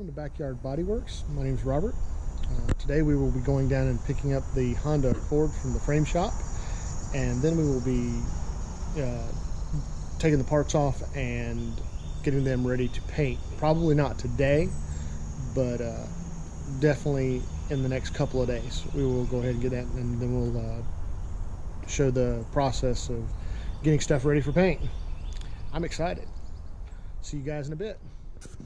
welcome to Backyard Bodyworks. My name is Robert. Today we will be going down and picking up the Honda Accord from the frame shop, and then we will be taking the parts off and getting them ready to paint. Probably not today, but definitely in the next couple of days we will go ahead and get that, and then we'll show the process of getting stuff ready for paint. I'm excited. See you guys in a bit.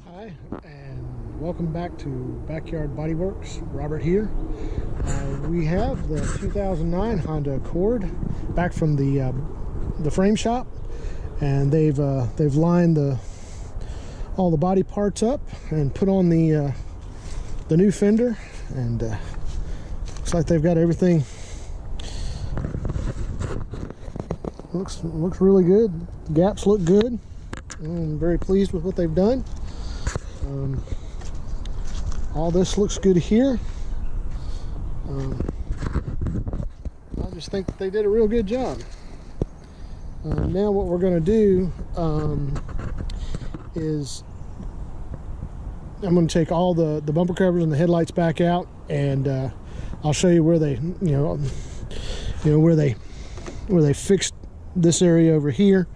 Hi, and welcome back to Backyard Bodyworks. Robert here. We have the 2009 Honda Accord back from the frame shop, and they've lined all the body parts up and put on the new fender, and looks like they've got everything. Looks really good. The gaps look good. I'm very pleased with what they've done. All this looks good here. I just think they did a real good job. Now what we're going to do is I'm going to take all the bumper covers and the headlights back out, and I'll show you where they where they fixed this area over here,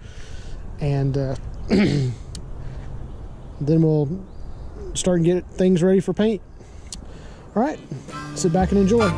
and then we'll start and get things ready for paint. All right, sit back and enjoy.